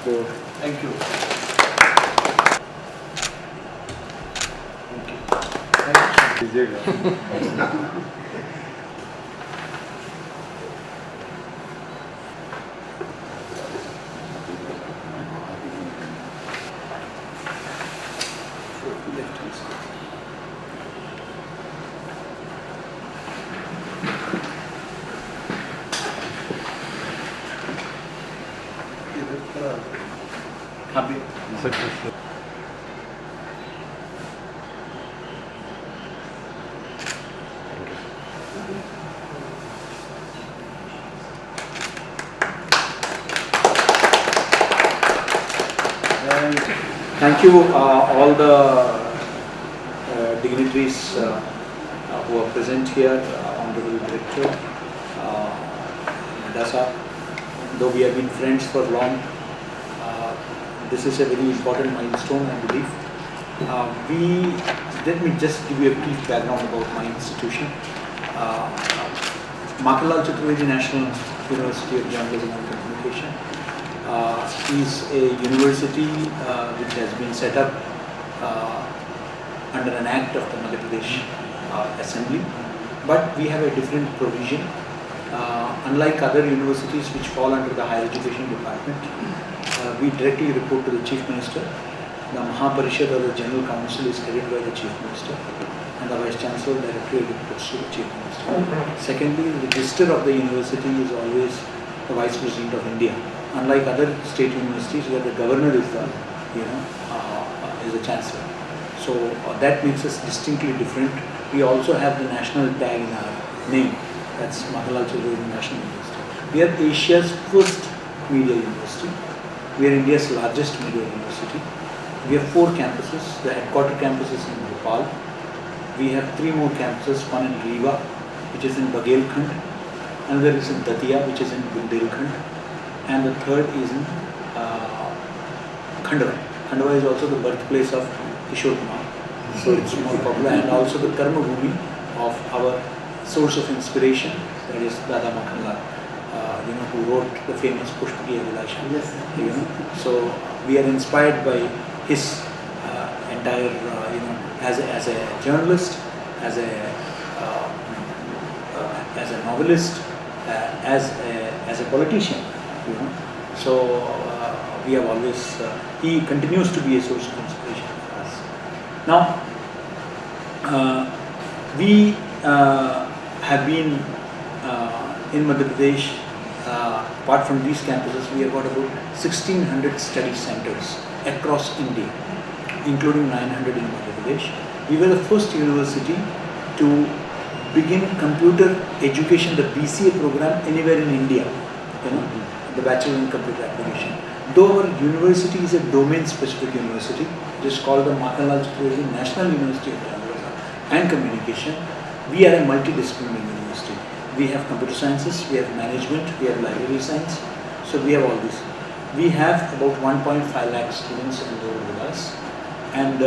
board. Thank you. दीजिएगा. Happy. Success. And thank you all the dignitaries who are present here, Honorable Director, Dasa. Though we have been friends for long, this is a very important milestone, I believe. Let me just give you a brief background about my institution. Makanlal Chaturvedi National University of Journalism and Communication is a university which has been set up under an act of the Madhya Pradesh Assembly, but we have a different provision. Unlike other universities which fall under the Higher Education Department, we directly report to the Chief Minister. The Mahaparishad or the General Council is headed by the Chief Minister, and the Vice Chancellor directly reports to the Chief Minister. Secondly, the Register of the University is always the Vice President of India. Unlike other state universities where the Governor is the, is the Chancellor. So that makes us distinctly different. We also have the national tag in our name. That's Makanlal Chaturvedi National University. We are Asia's first media university. We are India's largest media university. We have 4 campuses. The headquarter campus is in Bhopal. We have 3 more campuses, one in Rewa, which is in Bagelkhand, another is in Datia, which is in Bundelkhand, and the third is in Khandwa. Khandwa is also the birthplace of Kishore Kumar, so it's more popular, and also the Karma Bhumi of our source of inspiration, that is Dada Makanlal, who wrote the famous Pushpaki Abhilasha. Yes. So we are inspired by his entire, as a journalist, as a novelist, as a politician. So we have always, he continues to be a source of inspiration for us. Now, we have been in Madhya Pradesh, apart from these campuses, we have got about 1600 study centers across India, including 900 in Madhya Pradesh. We were the first university to begin computer education, the BCA program, anywhere in India, the Bachelor in Computer Application. Though our university is a domain-specific university, it is called the Makanlal Chaturvedi National University of Journalism and Communication, we are a multidisciplinary university. We have computer sciences, we have management, we have library science, so we have all this. We have about 1.5 lakh students enrolled with us, and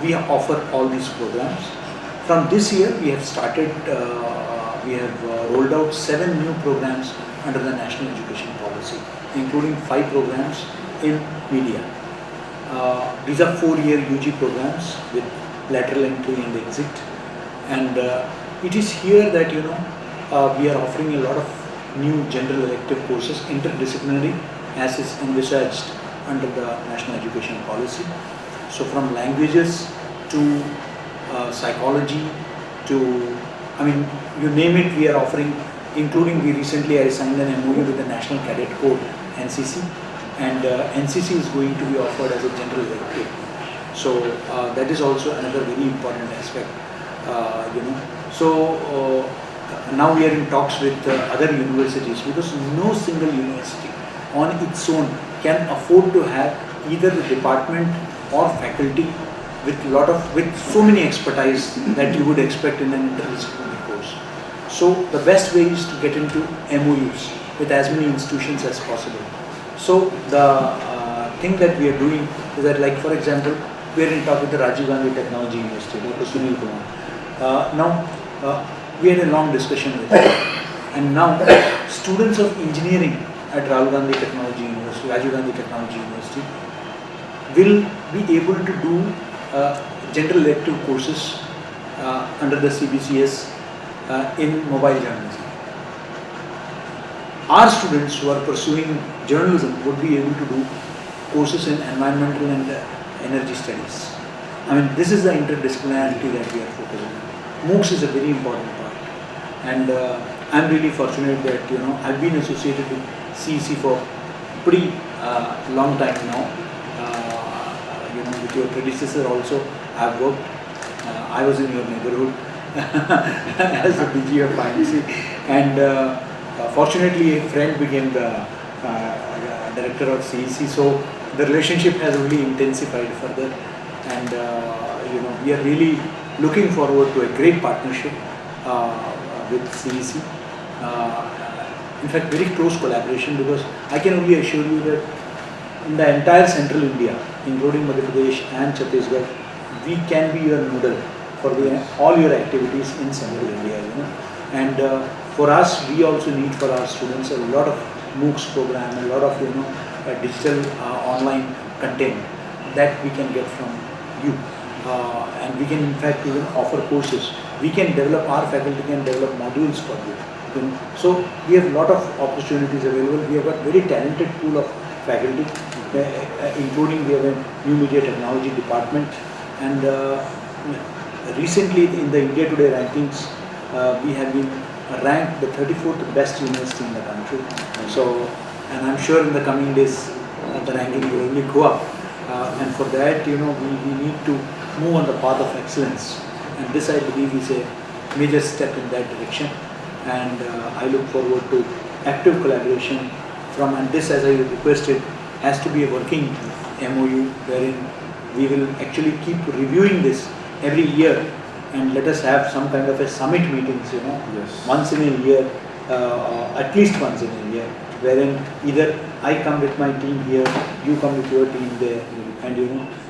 we offer all these programs. From this year, we have started, we have rolled out 7 new programs under the National Education Policy, including 5 programs in media. These are 4-year UG programs with lateral entry and exit, and it is here that we are offering a lot of new general elective courses, interdisciplinary, as is envisaged under the National Education Policy. So from languages to psychology to, you name it, we are offering, including I signed an MOU with the National Cadet Corps, NCC, and NCC is going to be offered as a general elective. So that is also another very important aspect, So now we are in talks with other universities, because no single university on its own can afford to have either the department or faculty with so many expertise that you would expect in an interdisciplinary course. So the best way is to get into MOUs with as many institutions as possible. So the thing that we are doing is that, like for example, we are in talk with the Rajiv Gandhi Technology University, Dr. Sunil Kumar. Now we had a long discussion with him, and now students of engineering at Rajiv Gandhi Technology University, Rajiv Gandhi Technology University, will be able to do general elective courses under the CBCS in mobile journalism. Our students who are pursuing journalism would be able to do courses in environmental and energy studies. I mean, this is the interdisciplinarity that we are focusing on. MOOCs is a very important part, and I'm really fortunate that I've been associated with CEC for pretty long time now. With your predecessor also, I've worked. I was in your neighborhood as the DG of IMC, and fortunately, a friend became the director of CEC. So the relationship has only intensified further, and we are really looking forward to a great partnership with CEC. In fact, very close collaboration, because I can only assure you that in the entire central India, including Madhya Pradesh and Chhattisgarh, we can be your nodal for all your activities in central India. And for us, we also need for our students a lot of MOOCs program, a lot of digital online content that we can get from you, and we can in fact even offer courses. We can develop, our faculty can develop modules for you. So we have a lot of opportunities available. We have got very talented pool of faculty, including we have a new media technology department, and recently in the India Today rankings, we have been ranked the 34th best university in the country. So, and I'm sure in the coming days the ranking will only go up, and for that we need to move on the path of excellence, and this I believe is a major step in that direction, and I look forward to active collaboration from, and this, as I requested, has to be a working MOU wherein we will actually keep reviewing this every year, and let us have some kind of a summit meetings, Yes. once in a year, at least once in a year, wherein either I come with my team here, you come with your team there, and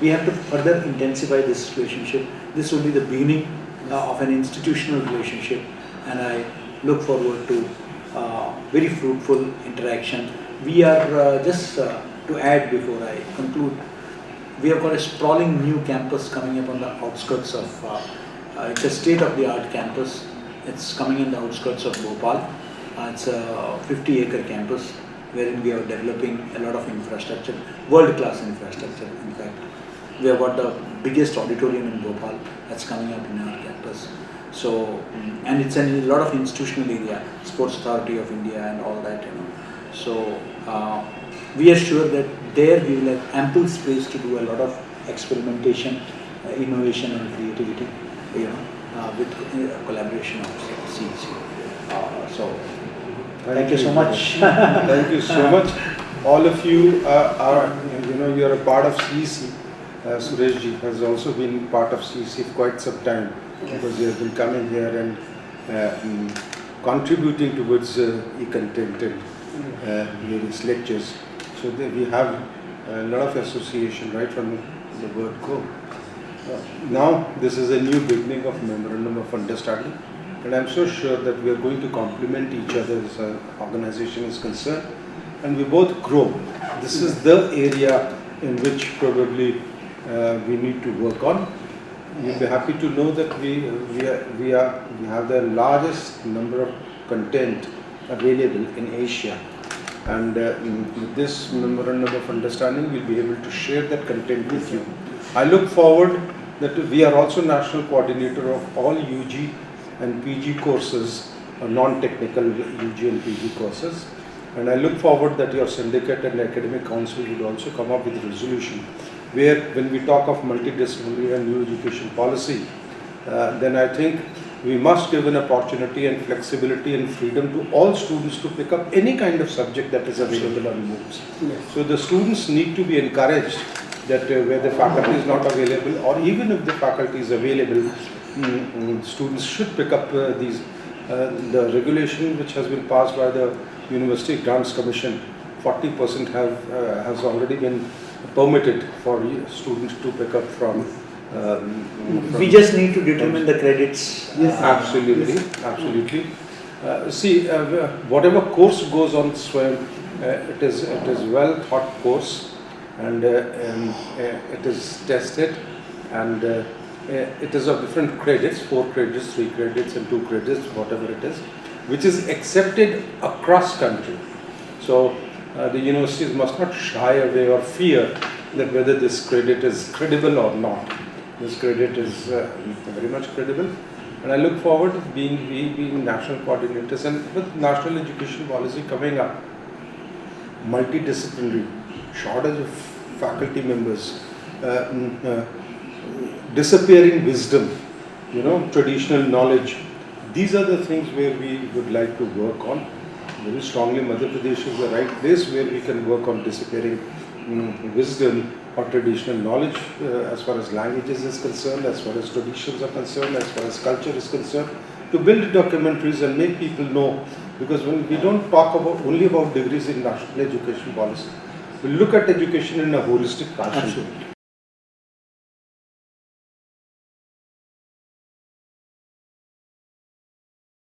we have to further intensify this relationship. This will be the beginning of an institutional relationship, and I look forward to very fruitful interaction. We are just to add before I conclude, we have got a sprawling new campus coming up on the outskirts of, it's a state-of-the-art campus. It's coming in the outskirts of Bhopal. It's a 50-acre campus wherein we are developing a lot of infrastructure, world-class infrastructure. In fact, we have got the biggest auditorium in Bhopal that's coming up in our campus. So, and it's in a lot of institutional area, Sports Authority of India and all that, So, we are sure that there we will have ample space to do a lot of experimentation, innovation and creativity, with collaboration of CEC. So, thank you so much. Thank you so much. All of you are, you are a part of CEC. Suresh ji has also been part of CEC for quite some time, because you have been coming here and contributing towards e-content and various lectures. So we have a lot of association right from the word go. Now this is a new beginning of memorandum of understanding, and I'm so sure that we are going to complement each other as an organization is concerned, and we both grow. This is the area in which probably we need to work on. You'll be happy to know that we have the largest number of content available in Asia, and with this memorandum of understanding we'll be able to share that content with you. I look forward that we are also national coordinator of all UG and PG courses, non-technical UG and PG courses, and I look forward that your syndicate and academic council would also come up with a resolution where, when we talk of multidisciplinary and new education policy, then I think we must give an opportunity and flexibility and freedom to all students to pick up any kind of subject that is available on MOOCs. Yes. So the students need to be encouraged that where the faculty is not available, or even if the faculty is available, students should pick up these. The regulation which has been passed by the University Grants Commission, 40% has already been permitted for students to pick up from. We just need to determine the credits. Yes, absolutely, absolutely. See, whatever course goes on SWAYAM, It is well thought course, and it is tested, and it is of different credits, 4 credits, 3 credits and 2 credits, whatever it is, which is accepted across country. So the universities must not shy away or fear that whether this credit is credible or not. This credit is very much credible, and I look forward to being national coordinators, and with national education policy coming up, multidisciplinary, shortage of faculty members, disappearing wisdom, traditional knowledge. These are the things where we would like to work on. Very strongly, Madhya Pradesh is the right place where we can work on disappearing wisdom or traditional knowledge as far as languages is concerned, as far as traditions are concerned, as far as culture is concerned, to build documentaries and make people know. Because when we don't talk only about degrees in national education policy, we look at education in a holistic fashion. Absolutely.